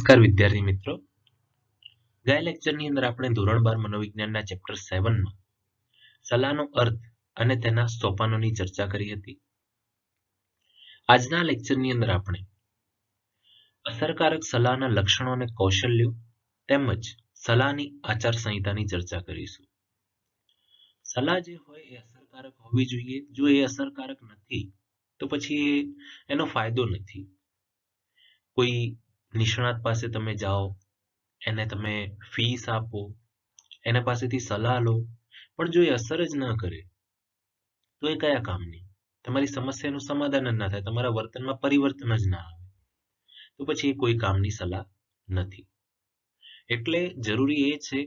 નમસ્કાર વિદ્યાર્થી મિત્રો, ગયા લેક્ચરની અંદર આપણે ધોરણ 12 મનોવિજ્ઞાનના ચેપ્ટર 7 માં સલાહનો અર્થ અને તેના સોપાનોની ચર્ચા કરી હતી. આજના લેક્ચરની અંદર આપણે અસરકારક સલાહના લક્ષણો અને કૌશલ્યો તેમજ સલાહની આચાર સંહિતાની ચર્ચા કરીશું. સલાહ જે હોય એ અસરકારક હોવી જોઈએ. જો એ અસરકારક નથી તો પછી એનો ફાયદો નથી. કોઈ નિષ્ણાત પાસે તમે જાઓ, એને તમે ફીસ આપો, એના પાસેથી સલાહ લો, પણ જો એ અસર જ ન કરે તો એ કયા કામની? તમારી સમસ્યાનું સમાધાન જ ના થાય, તમારા વર્તનમાં પરિવર્તન જ ના આવે, તો પછી એ કોઈ કામની સલાહ નથી. એટલે જરૂરી એ છે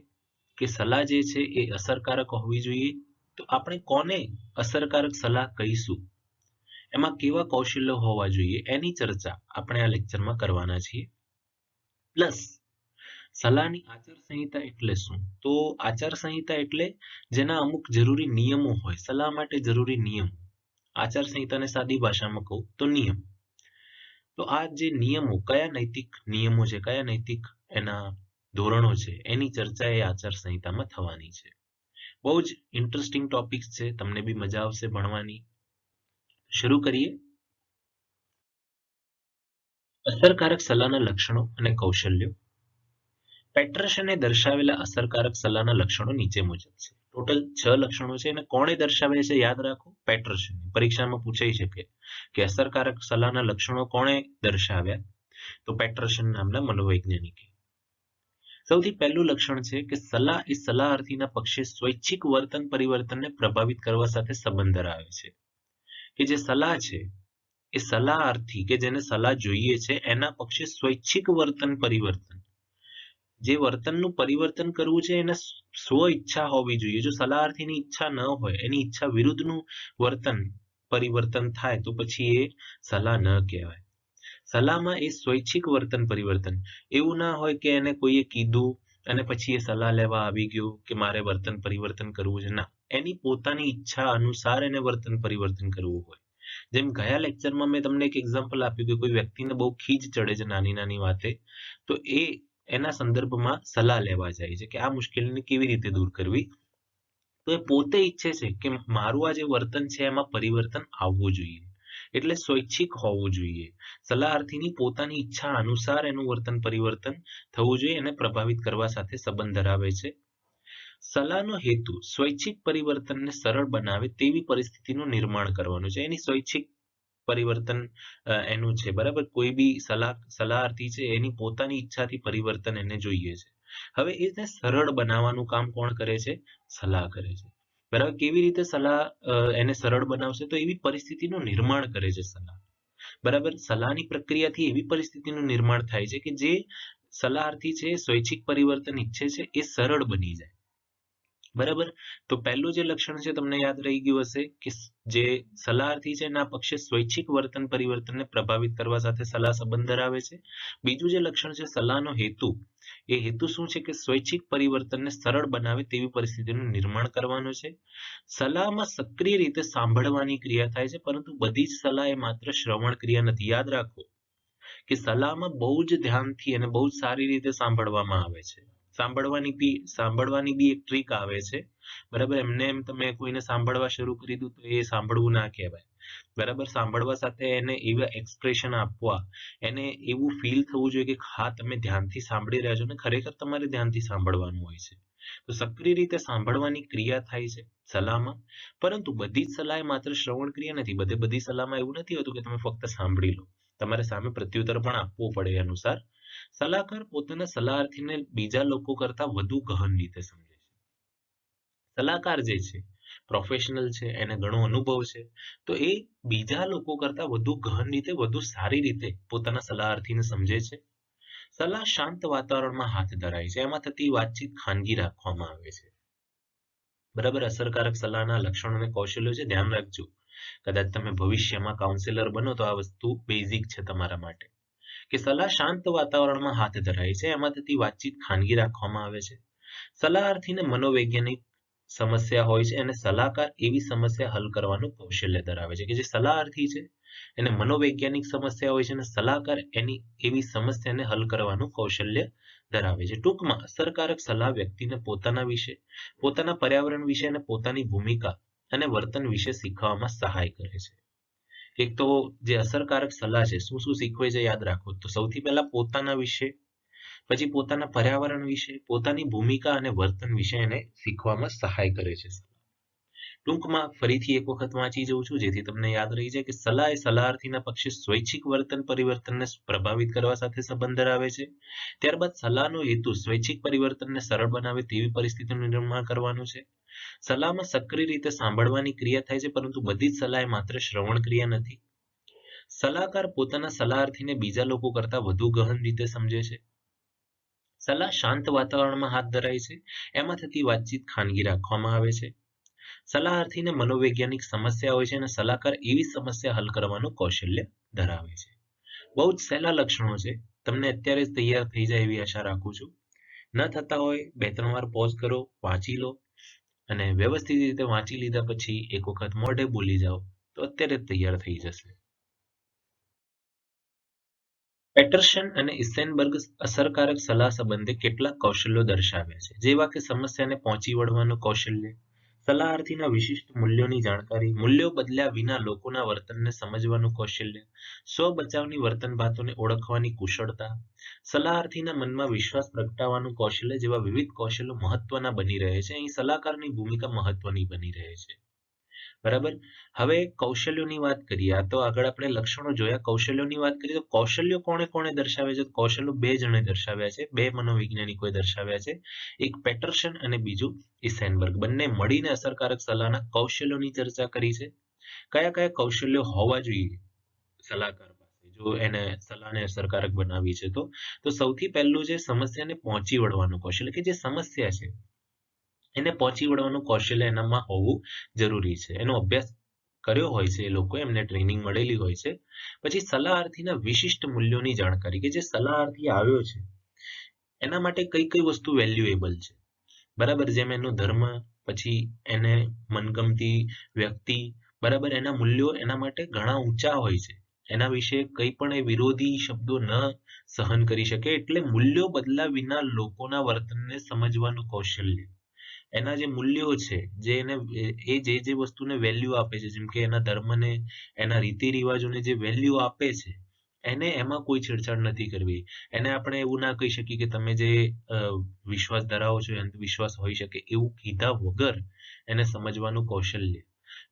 કે સલાહ જે છે એ અસરકારક હોવી જોઈએ. તો આપણે કોને અસરકારક સલાહ કહીશું, એમાં કેવા કૌશલ્યો હોવા જોઈએ, એની ચર્ચા આપણે આ લેક્ચરમાં કરવાના છીએ. પ્લસ સલાહની આચાર સંહિતા એટલે શું? તો આચાર સંહિતા એટલે જેના અમુક જરૂરી નિયમો હોય, સલાહ માટે જરૂરી નિયમો. આચાર સંહિતાને સાદી ભાષામાં કહું તો નિયમ. તો આ જે નિયમો, કયા નૈતિક નિયમો છે, કયા નૈતિક એના ધોરણો છે, એની ચર્ચા એ આચાર સંહિતામાં થવાની છે. બહુ જ ઇન્ટરેસ્ટિંગ ટોપિક છે, તમને બી મજા આવશે ભણવાની. શરૂ કરીએ. અસરકારક સલાહના લક્ષણો અને કૌશલ્યો. પેટરસને દર્શાવેલા અસરકારક સલાહના લક્ષણો નીચે મુજબ છે. ટોટલ 6 લક્ષણો છે અને કોણે દર્શાવ્યા છે યાદ રાખો, પેટરસન. પરીક્ષામાં પૂછાઈ શકે કે અસરકારક સલાહના લક્ષણો કોણે દર્શાવ્યા? તો પેટરસન નામના મનોવૈજ્ઞાનિકે. સૌથી પહેલું લક્ષણ છે કે સલાહ એ સલાહાર્થીના પક્ષે સ્વૈચ્છિક વર્તન પરિવર્તનને પ્રભાવિત કરવા સાથે સંબંધ ધરાવે છે. કે જે સલાહ છે એ સલાહાર્થી કે જેને સલાહ જોઈએ છે એના પક્ષે સ્વૈચ્છિક વર્તન પરિવર્તન, જે વર્તનનું પરિવર્તન કરવું છે એને સ્વ ઈચ્છા હોવી જોઈએ. જો સલાહાર્થીની ઈચ્છા ન હોય, એની ઈચ્છા વિરુદ્ધનું વર્તન પરિવર્તન થાય તો પછી એ સલાહ ન કહેવાય. સલાહમાં એ સ્વૈચ્છિક વર્તન પરિવર્તન એવું ના હોય કે એને કોઈએ કીધું અને પછી એ સલાહ લેવા આવી ગયો કે મારે વર્તન પરિવર્તન કરવું છે. ના, એની પોતાની ઈચ્છા અનુસાર એને વર્તન પરિવર્તન કરવું હોય. જેમ ગયા લેક્ચરમાં મેં તમને એક એક્ઝામ્પલ આપ્યું કે કોઈ વ્યક્તિને બહુ ખીજ ચડે છે નાની નાની વાતે, તો એ એના સંદર્ભમાં સલાહ લેવા જાય છે કે આ મુશ્કેલીને કેવી રીતે દૂર કરવી. તો એ પોતે ઈચ્છે છે કે મારું આ જે વર્તન છે એમાં પરિવર્તન આવવું જોઈએ, એટલે સ્વૈચ્છિક હોવું જોઈએ. સલાહાર્થીની પોતાની ઈચ્છા અનુસાર એનું વર્તન પરિવર્તન થવું જોઈએ, એને પ્રભાવિત કરવા સાથે સંબંધ ધરાવે છે. સલાહનો હેતુ સ્વૈચ્છિક પરિવર્તનને સરળ બનાવે તેવી પરિસ્થિતિનું નિર્માણ કરવાનું છે. એની સ્વૈચ્છિક પરિવર્તન એનું છે, બરાબર. કોઈ બી સલાહાર્થી છે એની પોતાની ઈચ્છાથી પરિવર્તન એને જોઈએ છે. હવે એને સરળ બનાવવાનું કામ કોણ કરે છે? સલાહ કરે છે, બરાબર. કેવી રીતે સલાહ એને સરળ બનાવશે? તો એવી પરિસ્થિતિનું નિર્માણ કરે છે સલાહ, બરાબર. સલાહની પ્રક્રિયાથી એવી પરિસ્થિતિનું નિર્માણ થાય છે કે જે સલાહાર્થી છે સ્વૈચ્છિક પરિવર્તન ઈચ્છે છે એ સરળ બની જાય, બરાબર. તો પહેલું જે લક્ષણ છે તમને યાદ રહી ગયું હશે કે જે સલાહાર્થી છે એના પક્ષે સ્વૈચ્છિક વર્તન પરિવર્તનને પ્રભાવિત કરવા સાથે સલાહ સંબંધ ધરાવે છે. બીજું જે લક્ષણ છે સલાહનો હેતુ, એ હેતુ શું છે કે સ્વૈચ્છિક પરિવર્તનને સરળ બનાવે તેવી પરિસ્થિતિનું નિર્માણ કરવાનું છે. સલાહમાં સક્રિય રીતે સાંભળવાની ક્રિયા થાય છે, પરંતુ બધી જ સલાહ એ માત્ર શ્રવણ ક્રિયા નથી. યાદ રાખો કે સલાહમાં બહુ જ ધ્યાનથી અને બહુ જ સારી રીતે સાંભળવામાં આવે છે. સાંભળવાની બી એક ટ્રીક આવે છે, બરાબર. એમને એમ તમે કોઈને સાંભળવા શરૂ કરી દો તો એ સાંભળવું ના કહેવાય, બરાબર. સાંભળવા સાથે એને એવા એક્સપ્રેશન આપવા, એને એવું ફીલ થવું જોઈએ કે હા તમે ધ્યાનથી સાંભળી રહ્યા છો ને ખરેખર તમારે ધ્યાનથી સાંભળવાનું હોય છે. તો સક્રિય રીતે સાંભળવાની ક્રિયા થાય છે સલાહમાં. પરંતુ બધી જ સલાહ માત્ર શ્રવણ ક્રિયા નથી. બધી સલાહમાં એવું નથી હોતું કે તમે ફક્ત સાંભળી લો, તમારે સામે પ્રત્યુત્તર પણ આપવું પડે એ અનુસાર. સલાહકાર પોતાના સલાહાર્થીને બીજા લોકો કરતા વધુ ગહન રીતે સમજે છે. સલાહકાર જે છે પ્રોફેશનલ છે, એને ઘણો અનુભવ છે, તો એ બીજા લોકો કરતા વધુ ગહન રીતે, વધુ સારી રીતે પોતાના સલાહાર્થીને સમજે છે. સલાહ શાંત વાતાવરણમાં હાથ ધરાય છે, એમાં થતી વાતચીત ખાનગી રાખવામાં આવે છે, બરાબર. અસરકારક સલાહના લક્ષણો અને કૌશલ્યો છે, ધ્યાન રાખજો. કદાચ તમે ભવિષ્યમાં કાઉન્સિલર બનો તો આ વસ્તુ બેઝિક છે તમારા માટે, કે સલાહ શાંત વાતાવરણમાં હાથ ધરાય છે, એમાં થતી વાતચીત ખાનગી રાખવામાં આવે છે. સલાહાર્થીને મનોવૈજ્ઞાનિક સમસ્યા હોય છે અને સલાહકાર એવી સમસ્યા હલ કરવાનું કૌશલ્ય ધરાવે છે. કે જે સલાહાર્થી છે એને મનોવૈજ્ઞાનિક સમસ્યા હોય છે અને સલાહકાર એની એવી સમસ્યાને હલ કરવાનું કૌશલ્ય ધરાવે છે. ટૂંકમાં અસરકારક સલાહ વ્યક્તિને પોતાના વિશે, પોતાના પર્યાવરણ વિશે અને પોતાની ભૂમિકા અને વર્તન વિશે શીખવામાં સહાય કરે છે. એક તો જે અસરકારક સલાહ છે શું શું શીખવે છે યાદ રાખો. તો સૌથી પહેલા પોતાના વિશે, પછી પોતાના પર્યાવરણ વિશે, પોતાની ભૂમિકા અને વર્તન વિશે એને શીખવામાં સહાય કરે છે. ટૂંકમાં ફરીથી એક વખત વાંચી જઉં છું જેથી તમને યાદ રહી જાય કે સલાહ એ સલાહાર્થીના પક્ષે સ્વૈચ્છિક વર્તન પરિવર્તનને પ્રભાવિત કરવા સાથે સંબંધ ધરાવે છે. ત્યારબાદ સલાહનો હેતુ સ્વૈચ્છિક પરિવર્તનને સરળ બનાવે તેવી પરિસ્થિતિનું નિર્માણ કરવાનું છે. સલાહમાં સક્રિય રીતે સાંભળવાની ક્રિયા થાય છે, પરંતુ બધી જ સલાહ એ માત્ર શ્રવણ ક્રિયા નથી. સલાહકાર પોતાના સલાહાર્થીને બીજા લોકો કરતા વધુ ગહન રીતે સમજે છે. સલાહ શાંત વાતાવરણમાં હાથ ધરાય છે. એમાં થતી વાતચીત ખાનગી રાખવામાં આવે છે. સલાહાર્થીને મનોવૈજ્ઞાનિક સમસ્યા હોય છે અને સલાહકાર એવી સમસ્યા હલ કરવાનું કૌશલ્ય ધરાવે છે. બહુ જ સહેલા લક્ષણો છે. તમને અત્યારે જ તૈયાર થઈ જાય એવી આશા રાખું છું. ન થતા હોય 2-3 વાર પોઝ કરો, વાંચી લો અને વ્યવસ્થિત રીતે વાંચી લીધા પછી એક વખત મોઢે બોલી જાઓ તો અત્યારે જ તૈયાર થઈ જશે. પેટરસન અને ઇસેનબર્ગ અસરકારક સલાહ સંબંધે કેટલાક કૌશલ્યો દર્શાવ્યા છે, જેવા કે સમસ્યાને પહોંચી વળવાનું કૌશલ્ય, સલાહાર્થીના વિશિષ્ટ મૂલ્યોની જાણકારી, મૂલ્યો બદલ્યા વિના લોકોના વર્તનને સમજવાનું કૌશલ્ય, સ્વ બચાવની વર્તન વાતોને ઓળખવાની કુશળતા, સલાહાર્થીના મનમાં વિશ્વાસ પ્રગટાવવાનું કૌશલ્ય જેવા વિવિધ કૌશલ્યો મહત્વના બની રહે છે. અહીં સલાહકારની ભૂમિકા મહત્વની બની રહે છે. બરાબર. હવે કૌશલ્યોની વાત કરીએ. આ તો આગળ આપણે લક્ષણો જોયા. કૌશલ્યોની વાત કરીએ તો કૌશલ્યો કોણે કોણે દર્શાવ્યા છે? કૌશલ્યો 2 જણે દર્શાવ્યા છે, 2 મનોવૈજ્ઞાનિકોએ દર્શાવ્યા છે. એક પેટરસન અને બીજું ઇસેનબર્ગ. બંને મળીને અસરકારક સલાહના કૌશલ્યોની ચર્ચા કરી છે. કયા કયા કૌશલ્યો હોવા જોઈએ સલાહકાર પાસે જો એને સલાહને અસરકારક બનાવવી છે તો સૌથી પહેલું છે સમસ્યાને પહોંચી વળવાનું કૌશલ્ય. કે જે સમસ્યા છે એને પહોંચી વળવાનું કૌશલ્ય એનામાં હોવું જરૂરી છે. એનો અભ્યાસ કર્યો હોય છે, એ લોકો એમને ટ્રેનિંગ મળેલી હોય છે. પછી સલાહાર્થીના વિશિષ્ટ મૂલ્યોની જાણકારી. કે જે સલાહાર્થી આવ્યો છે એના માટે કઈ કઈ વસ્તુ વેલ્યુએબલ છે. બરાબર. જેમ એનો ધર્મ, પછી એને મનગમતી વ્યક્તિ, બરાબર, એના મૂલ્યો એના માટે ઘણા ઊંચા હોય છે. એના વિશે કંઈ પણ એ વિરોધી શબ્દો ન સહન કરી શકે. એટલે મૂલ્યો બદલા વિના લોકોના વર્તનને સમજવાનું કૌશલ્ય. એના જે મૂલ્યો છે, જે એને એ જે વસ્તુને વેલ્યુ આપે છે, જેમ કે એના ધર્મને, એના રીતિ રિવાજોને જે વેલ્યુ આપે છે, એને એમાં કોઈ છેડછાડ નથી કરવી. એને આપણે એવું ના કહી શકીએ કે તમે જે વિશ્વાસ ધરાવો છો એ અંધવિશ્વાસ હોઈ શકે, એવું કીધા વગર એને સમજવાનું કૌશલ્ય.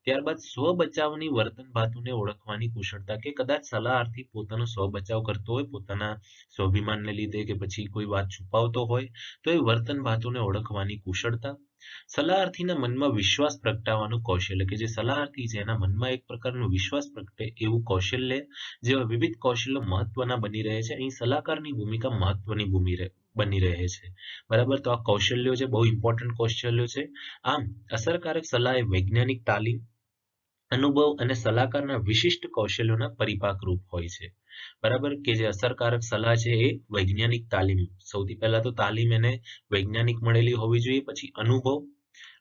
ત્યારબાદ સ્વ બચાવની વર્તન વાતોને ઓળખવાની કુશળતા. કે કદાચ સલાહાર્થી પોતાનો સ્વ બચાવ કરતો હોય, પોતાના સ્વાભિમાનને લીધે કે પછી કોઈ વાત છુપાવતો હોય તો એ વર્તન વાતોને ઓળખવાની કુશળતા. સલાહાર્થીના મનમાં વિશ્વાસ પ્રગટાવવાનું કૌશલ્ય. કે જે સલાહાર્થી છે એના મનમાં એક પ્રકારનો વિશ્વાસ પ્રગટે એવું કૌશલ્ય. જેવા વિવિધ કૌશલ્યો મહત્વના બની રહે છે. અહીં સલાહકારની ભૂમિકા મહત્વની બની રહે છે. બરાબર. તો આ કૌશલ્યો છે, બહુ ઇમ્પોર્ટન્ટ કૌશલ્યો છે. આમ અસરકારક સલાહ એ વૈજ્ઞાનિક તાલીમ, અનુભવ અને સલાહકારના વિશિષ્ટ કૌશલ્યોના પરિપાક રૂપ હોય છે. બરાબર. કે જે અસરકારક સલાહ છે એ વૈજ્ઞાનિક તાલીમ, સૌથી પહેલા તો તાલીમ એને વૈજ્ઞાનિક મળેલી હોવી જોઈએ, પછી અનુભવ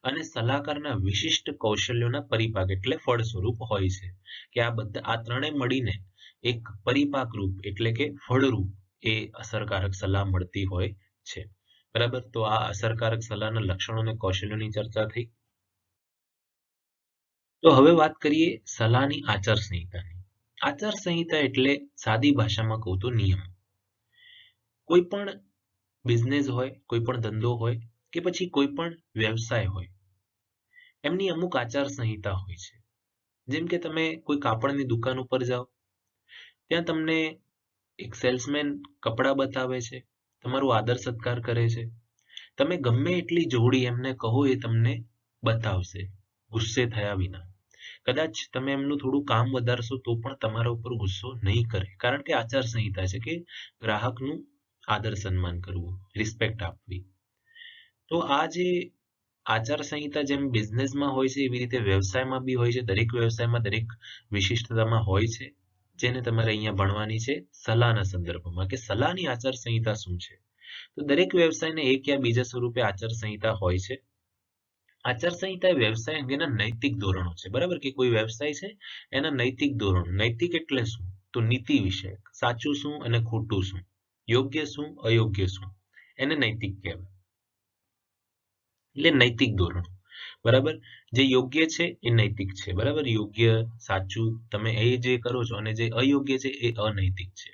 અને સલાહકારના વિશિષ્ટ કૌશલ્યોના પરિપાક એટલે ફળ સ્વરૂપ હોય છે. કે આ ત્રણેય મળીને એક પરિપાક રૂપ એટલે કે ફળરૂપ એ અસરકારક સલાહ મળતી હોય છે. બરાબર. તો આ અસરકારક સલાહના લક્ષણો અને કૌશલ્યોની ચર્ચા થઈ. તો હવે વાત કરીએ સલાહની આચાર સંહિતાની. આચાર સંહિતા એટલે સાદી ભાષામાં કહું તો નિયમ. કોઈ પણ બિઝનેસ હોય, કોઈ પણ ધંધો હોય કે પછી કોઈ પણ વ્યવસાય હોય, એમની અમુક આચાર સંહિતા હોય છે. જેમ કે તમે કોઈ કાપડની દુકાન ઉપર જાઓ, ત્યાં તમને એક સેલ્સમેન કપડાં બતાવે છે, તમારો આદર સત્કાર કરે છે. તમે ગમે એટલી જોડી એમને કહો એ તમને બતાવશે ગુસ્સે થયા વિના. કદાચ તમે એમનું થોડું કામ વધારશો તો પણ તમારા ઉપર ગુસ્સો નહીં કરે. કારણ કે આચાર સંહિતા છે કે ગ્રાહકનું આદર સન્માન કરવું, રિસ્પેક્ટ આપવી. તો આ જે આચાર સંહિતા જેમ બિઝનેસમાં હોય છે એવી રીતે વ્યવસાયમાં બી હોય છે. દરેક વ્યવસાયમાં દરેક વિશિષ્ટતામાં હોય છે, જેને તમારે અહીંયા ભણવાની છે સલાહના સંદર્ભમાં. કે સલાહની આચાર સંહિતા શું છે. તો દરેક વ્યવસાયને એક યા બીજા સ્વરૂપે આચાર સંહિતા હોય છે. આચારસંહિતા એ વ્યવસાય અંગેના નૈતિક ધોરણો છે, બરાબર, કે કોઈ વ્યવસાય છે એના નૈતિક ધોરણો. નૈતિક એટલે શું? તો નીતિ વિષયક, સાચું શું અને ખોટું શું, યોગ્ય શું અયોગ્ય શું, એને નૈતિક કહેવાય. એટલે નૈતિક ધોરણો, બરાબર. જે યોગ્ય છે એ નૈતિક છે, બરાબર, યોગ્ય સાચું તમે એ જે કરો છો, અને જે અયોગ્ય છે એ અનૈતિક છે.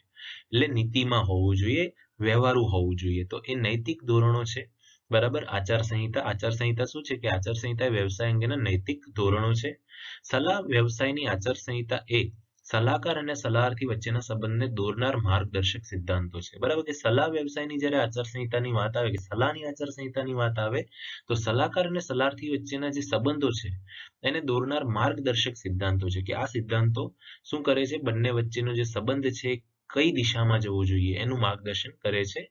એટલે નીતિમાં હોવું જોઈએ, વ્યવહારુ હોવું જોઈએ. તો એ નૈતિક ધોરણો છે, બરાબર. આચારસંહિતા શું છે કે આચારસંહિતા એ વ્યવસાય અંગેના નૈતિક ધોરણો છે. સલાહ વ્યવસાયની આચારસંહિતા એ સલાહકાર અને સલાહર્થી વચ્ચેના સંબંધને દોરનાર માર્ગદર્શક સિદ્ધાંતો છે, બરાબર. કે સલાહ વ્યવસાયની જ્યારે આચારસંહિતાની વાત આવે, કે સલાહની આચારસંહિતાની વાત આવે, તો સલાહકાર અને સલાહર્થી વચ્ચેના જે સંબંધો છે એને દોરનાર માર્ગદર્શક સિદ્ધાંતો છે. કે આ સિદ્ધાંતો શું કરે છે? બંને વચ્ચેનો જે સંબંધ છે કઈ દિશામાં જવું જોઈએ એનું માર્ગદર્શન કરે છે.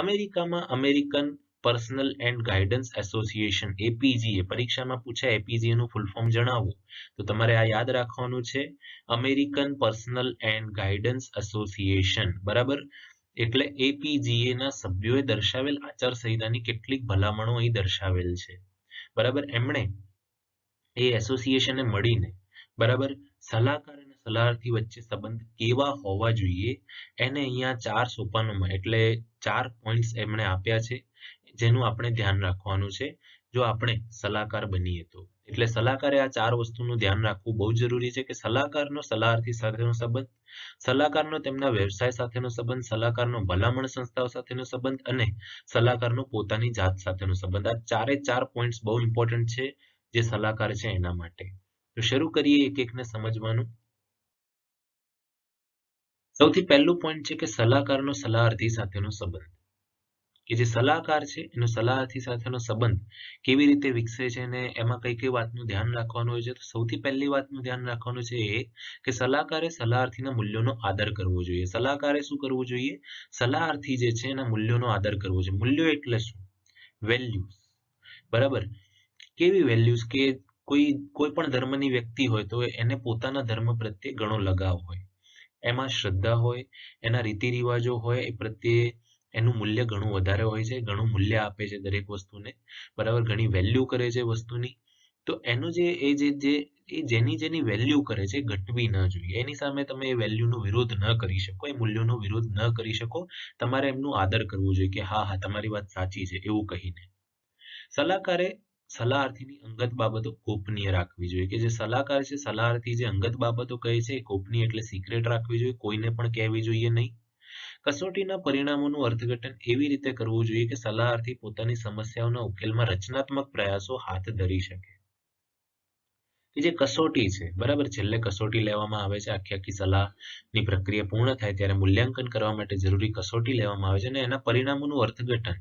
અમેરિકામાં American personal and guidance association, APGA, પરીક્ષામાં પૂછાય એપીજીએ નું ફૂલ ફોર્મ જણાવો, તો તમારે આ યાદ રાખવાનું છે, American personal and guidance association, બરાબર. એટલે એપીજીએ ના સભ્યોએ દર્શાવેલ આચારસંહિતાની કેટલીક ભલામણો અહીં દર્શાવેલ છે, બરાબર. એમણે એ એસોસિએશનને મળીને, બરાબર, સલાહકાર અને સલાહર્થી વચ્ચે સંબંધ કેવા હોવા જોઈએ એને અહીંયા 4 સોપાનોમાં, એટલે 4 પોઈન્ટ્સ એમણે આપ્યા છે, જેનું આપણે ધ્યાન રાખવાનું છે જો આપણે સલાહકાર બનીએ તો. એટલે સલાહકારે આ 4 વસ્તુનું ધ્યાન રાખવું બહુ જરૂરી છે, કે સલાહકારનો સલાહર્થી સાથેનો સંબંધ, સલાહકારનો તેમના વ્યવસાય સાથેનો સંબંધ, સલાહકારનો ભલામણ સંસ્થાઓ સાથેનો સંબંધ, અને સલાહકારનો પોતાની જાત સાથેનો સંબંધ. આ 4 પોઈન્ટ્સ બહુ ઇમ્પોર્ટન્ટ છે જે સલાહકાર છે એના માટે. તો શરૂ કરીએ એક એકને સમજવાનું. સૌથી પહેલું પોઈન્ટ છે કે સલાહકારનો સલાહર્થી સાથેનો સંબંધ. કે જે સલાહકાર છે એનો સલાહર્થી સાથેનો સંબંધ કેવી રીતે વિકસે છે અને એમાં કઈ કઈ વાતનું ધ્યાન રાખવાનું હોય છે. તો સૌથી પહેલી વાતનું ધ્યાન રાખવાનું છે એ કે સલાહકારે સલાહર્થીના મૂલ્યોનો આદર કરવો જોઈએ. સલાહકારે શું કરવું જોઈએ? સલાહર્થી જે છે એના મૂલ્યોનો આદર કરવો જોઈએ. મૂલ્યો એટલે શું? વેલ્યુઝ, બરાબર. કેવી વેલ્યુઝ? કે કોઈ પણ ધર્મની વ્યક્તિ હોય તો એને પોતાના ધર્મ પ્રત્યે ઘણો લગાવ હોય, એમાં શ્રદ્ધા હોય, એના રીતિ રિવાજો હોય, એ પ્રત્યે એનું મૂલ્ય ઘણું વધારે હોય છે, ઘણું મૂલ્ય આપે છે દરેક વસ્તુને, બરાબર, ઘણી વેલ્યુ કરે છે વસ્તુની. તો એનું જે એ જેની જેની વેલ્યુ કરે છે એ ઘટવી ના જોઈએ. એની સામે તમે એ વેલ્યુનો વિરોધ ન કરી શકો, એ મૂલ્યોનો વિરોધ ન કરી શકો. તમારે એમનું આદર કરવું જોઈએ કે હા હા તમારી વાત સાચી છે એવું કહીને. સલાહકારે સલાહર્થીની અંગત બાબતો ગોપનીય રાખવી જોઈએ. કે જે સલાહકાર છે, સલાહર્થી જે અંગત બાબતો કહે છે એ ગોપનીય એટલે સિક્રેટ રાખવી જોઈએ, કોઈને પણ કહેવી જોઈએ નહીં. કસોટીના પરિણામોનું અર્થઘટન એવી રીતે કરવું જોઈએ કે સલાહર્થી પોતાની સમસ્યાઓના ઉકેલમાં રચનાત્મક પ્રયાસો હાથ ધરી શકે. કે જે કસોટી છે, બરાબર, છેલ્લે કસોટી લેવામાં આવે છે, આખી સલાહની પ્રક્રિયા પૂર્ણ થાય ત્યારે મૂલ્યાંકન કરવા માટે જરૂરી કસોટી લેવામાં આવે છે, અને એના પરિણામોનું અર્થઘટન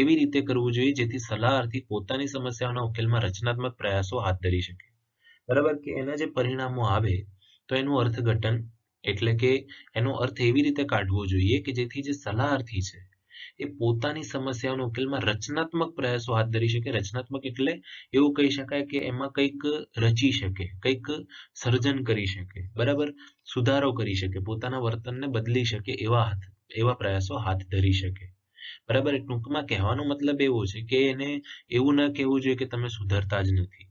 એવી રીતે કરવું જોઈએ જેથી સલાહર્થી પોતાની સમસ્યાઓના ઉકેલમાં રચનાત્મક પ્રયાસો હાથ ધરી શકે, બરાબર. કે એના જે પરિણામો આવે તો એનું અર્થઘટન એટલે કે એનો અર્થ એવી રીતે કાઢવો જોઈએ કે જેથી જે સલાહર્થી છે એ પોતાની સમસ્યાઓના ઉકેલમાં રચનાત્મક પ્રયાસો હાથ ધરી શકે. રચનાત્મક એટલે એવું કહી શકાય કે એમાં કંઈક રચી શકે, કંઈક સર્જન કરી શકે, બરાબર, સુધારો કરી શકે, પોતાના વર્તનને બદલી શકે, એવા પ્રયાસો હાથ ધરી શકે, બરાબર. ટૂંકમાં કહેવાનો મતલબ એવો છે કે એને એવું ન કહેવું જોઈએ કે તમે સુધરતા જ નથી.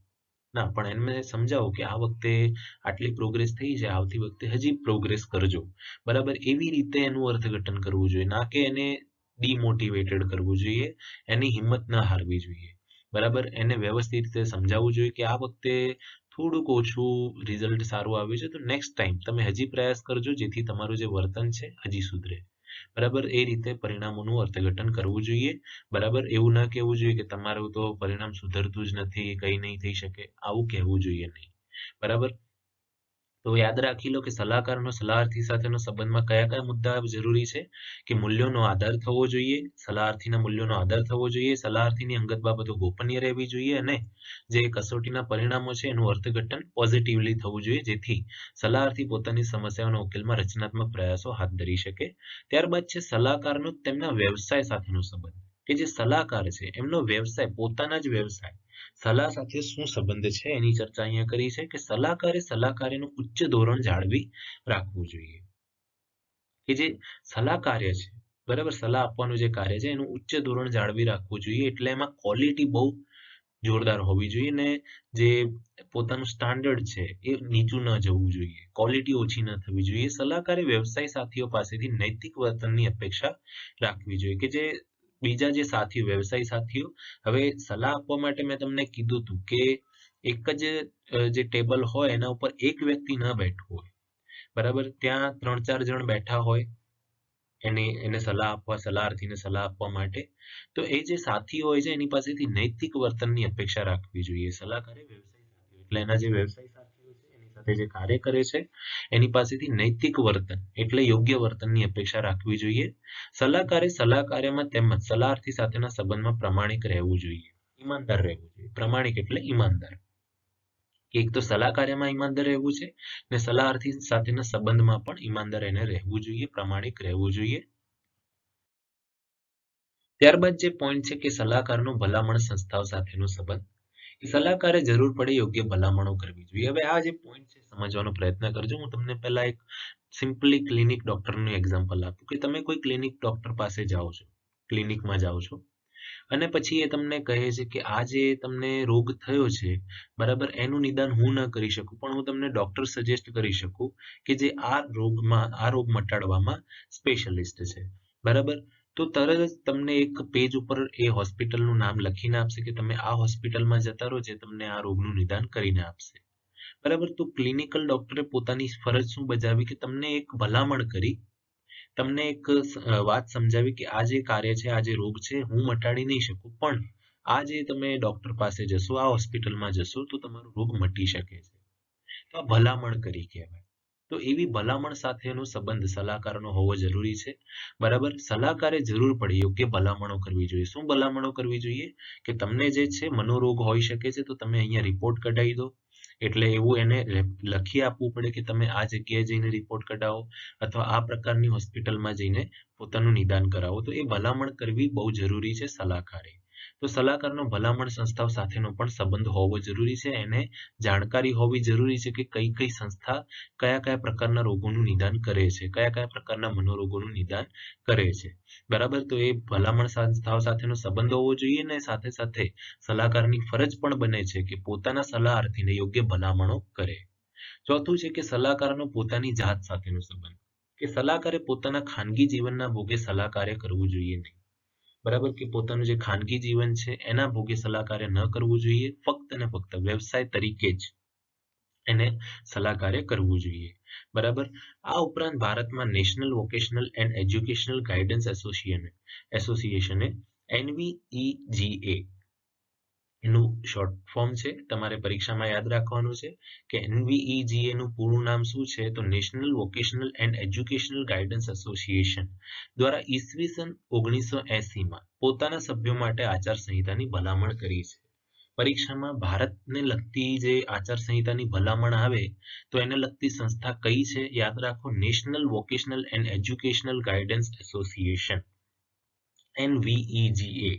ના, પણ એમને સમજાવો કે આ વખતે આટલી પ્રોગ્રેસ થઈ છે, આવતી વખતે હજી પ્રોગ્રેસ કરજો, બરાબર. એવી રીતે એનું અર્થઘટન કરવું જોઈએ, ના કે એને ડિમોટિવેટેડ કરવું જોઈએ, એની હિંમત ના હારવી જોઈએ, બરાબર. એને વ્યવસ્થિત રીતે સમજાવવું જોઈએ કે આ વખતે થોડુંક ઓછું રિઝલ્ટ સારું આવ્યું છે, તો નેક્સ્ટ ટાઈમ તમે હજી પ્રયાસ કરજો જેથી તમારું જે વર્તન છે હજી સુધરે, બરાબર. એ રીતે પરિણામોનું અર્થઘટન કરવું જોઈએ, બરાબર. એવું ન કહેવું જોઈએ કે તમારું તો પરિણામ સુધરતું જ નથી, કંઈ નહીં થઈ શકે, આવું કહેવું જોઈએ નહીં, બરાબર. તો યાદ રાખી લો કે સલાહકારનો સલાહર્થી સાથેનો સંબંધમાં કયા કયા મુદ્દા જરૂરી છે. કે મૂલ્યોનો આધાર થવો જોઈએ, સલાહર્થીના મૂલ્યોનો આધાર થવો જોઈએ, સલાહર્થીની અંગત બાબતો ગોપનીય રહેવી જોઈએ, અને જે કસોટીના પરિણામો છે એનું અર્થઘટન પોઝિટિવલી થવું જોઈએ જેથી સલાહર્થી પોતાની સમસ્યાઓના ઉકેલમાં રચનાત્મક પ્રયાસો હાથ ધરી શકે. ત્યારબાદ છે સલાહકારનો તેમના વ્યવસાય સાથેનો સંબંધ. કે જે સલાહકાર છે એમનો વ્યવસાય, પોતાના જ વ્યવસાય, સલાહ સાથે શું સંબંધ છે એની ચર્ચા અહીંયા કરી છે. કે સલાહકારીનું ઉચ્ચ ધોરણ જાળવી રાખવું જોઈએ. કે જે સલાહ કાર્ય છે, બરાબર, સલાહ આપવાનું જે કાર્ય છે એનું ઉચ્ચ ધોરણ જાળવી રાખવું જોઈએ. એટલે એમાં ક્વોલિટી બહુ જોરદાર હોવી જોઈએ ને જે પોતાનું સ્ટાન્ડર્ડ છે એ નીચું ન જવું જોઈએ, ક્વોલિટી ઓછી ન થવી જોઈએ. સલાહકારે વ્યવસાય સાથીઓ પાસેથી નૈતિક વર્તનની અપેક્ષા રાખવી જોઈએ કે જે બીજા જે સાથીઓ વ્યવસાય સાથીઓ, હવે સલાહ આપવા માટે મેં તમને કીધું હતું કે એક જ જે ટેબલ હોય એના ઉપર એક વ્યક્તિ ન બેઠવું હોય, બરાબર, ત્યાં 3-4 જણ બેઠા હોય એને સલાહાર્થીને સલાહ આપવા માટે. તો એ જે સાથી હોય છે એની પાસેથી નૈતિક વર્તનની અપેક્ષા રાખવી જોઈએ. સલાહકારે વ્યવસાય સાથીઓ એટલે એના જે વ્યવસાય સાથીઓ છે એની સાથે જે કાર્ય કરે છે એની પાસેથી નૈતિક વર્તન એટલે યોગ્ય વર્તનની અપેક્ષા રાખવી જોઈએ. સલાહકારે સલાહ કાર્યમાં તેમજ સલાહાર્થી સાથેના સંબંધમાં પ્રામાણિક રહેવું જોઈએ, ઈમાનદાર રહેવું જોઈએ. પ્રામાણિક એટલે ઈમાનદાર. એક તો સલાહ કાર્યમાં ઈમાનદાર રહેવું છે ને સલાહાર્થી સાથેના સંબંધમાં પણ ઈમાનદાર એને રહેવું જોઈએ, પ્રામાણિક રહેવું જોઈએ. ત્યારબાદ જે પોઈન્ટ છે કે સલાહકારનો ભલામણ સંસ્થાઓ સાથેનો સંબંધ. સલાહકારે જરૂર પડે યોગ્ય ભલામણો કરવી જોઈએ. હવે આ જે પોઈન્ટ છે સમજવાનો પ્રયત્ન કરજો. હું તમને પહેલા એક સિમ્પલી ક્લિનિક ડોક્ટરનું એક્ઝામ્પલ આપું કે તમે કોઈ ક્લિનિક ડોક્ટર પાસે જાઓ છો, ક્લિનિકમાં જાઓ છો અને પછી એ તમને કહે છે કે આ જે તમને રોગ થયો છે, બરાબર, એનું નિદાન હું ન કરી શકું પણ હું તમને ડોક્ટર સજેસ્ટ કરી શકું કે જે આ રોગ મટાડવામાં સ્પેશિયલિસ્ટ છે, બરાબર. તો તરત જ તમને એક પેજ ઉપર એ હોસ્પિટલનું નામ લખીને આપશે કે તમે આ હોસ્પિટલમાં જતા રહો જે તમને આ રોગનું નિદાન કરીને આપશે, બરાબર. તો ક્લિનિકલ ડોક્ટરે પોતાની ફરજ શું બજાવી કે તમને એક ભલામણ કરી, તમને એક વાત સમજાવી કે આ જે કાર્ય છે, આ જે રોગ છે હું મટાડી નહીં શકું પણ આ જે તમે ડોક્ટર પાસે જશો, આ હોસ્પિટલમાં જશો તો તમારો રોગ મટી શકે છે. તો આ ભલામણ કરી કહેવાય. તો એવી ભલામણ સાથેનો સંબંધ સલાહકારનો હોવો જરૂરી છે, બરાબર. સલાહકારે જરૂર પડે યોગ્ય ભલામણો કરવી જોઈએ. શું ભલામણો કરવી જોઈએ કે તમને જે છે મનોરોગ હોઈ શકે છે તો તમે અહીંયા રિપોર્ટ કઢાવી દો, એટલે એવું એને લખી આપવું પડે કે તમે આ જગ્યાએ જઈને રિપોર્ટ કઢાવો અથવા આ પ્રકારની હોસ્પિટલમાં જઈને પોતાનું નિદાન કરાવો. તો એ ભલામણ કરવી બહુ જરૂરી છે સલાહકારે. તો સલાહકારનો ભલામણ સંસ્થાઓ સાથેનો પણ સંબંધ હોવો જરૂરી છે. એને જાણકારી હોવી જરૂરી છે કે કઈ કઈ સંસ્થા કયા કયા પ્રકારના રોગોનું નિદાન કરે છે, કયા કયા પ્રકારના મનોરોગોનું નિદાન કરે છે, બરાબર. તો એ ભલામણ સંસ્થાઓ સાથેનો સંબંધ હોવો જોઈએ ને સાથે સાથે સલાહકારની ફરજ પણ બને છે કે પોતાના સલાહાર્થીને યોગ્ય ભલામણો કરે. ચોથું છે કે સલાહકારનો પોતાની જાત સાથેનો સંબંધ, કે સલાહકારે પોતાના ખાનગી જીવનના ભોગે સલાહકાર્ય કરવું જોઈએ નહીં, બરાબર. કે પોતાનું જે ખાનગી જીવન છે એના ભોગે સલાહકાર્ય ન કરવું જોઈએ, ફક્ત ને ફક્ત વ્યવસાય તરીકે જ એને સલાહકાર્ય કરવું જોઈએ, બરાબર. આ ઉપરાંત ભારતમાં national vocational and educational guidance એસોસિએશને NVEGA એનું શોર્ટ ફોર્મ છે, તમારે પરીક્ષામાં યાદ રાખવાનું છે કે NVEGA નું પૂરું નામ શું છે તો national vocational and educational guidance association દ્વારા ઈસવીસન 1980માં પોતાના સભ્યો માટે આચારસંહિતાની ભલામણ કરી છે. પરીક્ષામાં ભારતને લગતી જે આચારસંહિતાની ભલામણ આવે તો એને લગતી સંસ્થા કઈ છે યાદ રાખો, national vocational and educational guidance association NVEGA.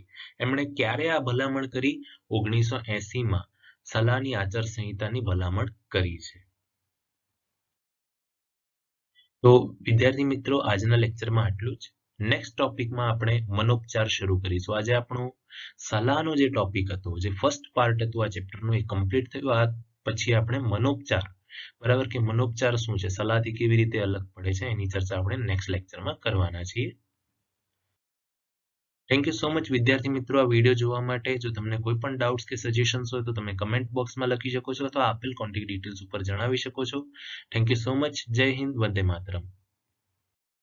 એમણે ક્યારે આ ભલામણ કરી? 1980માં સલાહની આચારસંહિતાની ભલામણ કરી છે. તો વિદ્યાર્થી મિત્રો આજના લેક્ચરમાં આટલું જ. નેક્સ્ટ ટોપિકમાં આપણે મનોપચાર શરૂ કરીશું. આજે આપણો સલાહનો જે ટોપિક હતો, જે ફર્સ્ટ પાર્ટ હતું આ ચેપ્ટરનું, એ કમ્પ્લીટ થયું. આ પછી આપણે મનોપચાર, બરાબર, કે મનોપચાર શું છે, સલાહથી કેવી રીતે અલગ પડે છે, એની ચર્ચા આપણે નેક્સ્ટ લેક્ચરમાં કરવાના છીએ. થેન્ક યુ સો મચ વિદ્યાર્થી મિત્રો આ વિડીયો જોવા માટે. જો તમને કોઈ પણ ડાઉટ્સ કે સજેશન્સ હોય તો તમે કમેન્ટ બોક્સમાં લખી શકો છો અથવા આપેલ કોન્ટેક્ટ ડિટેલ્સ ઉપર જણાવી શકો છો. Thank you so much. જય હિન્દ, વંદે માતરમ.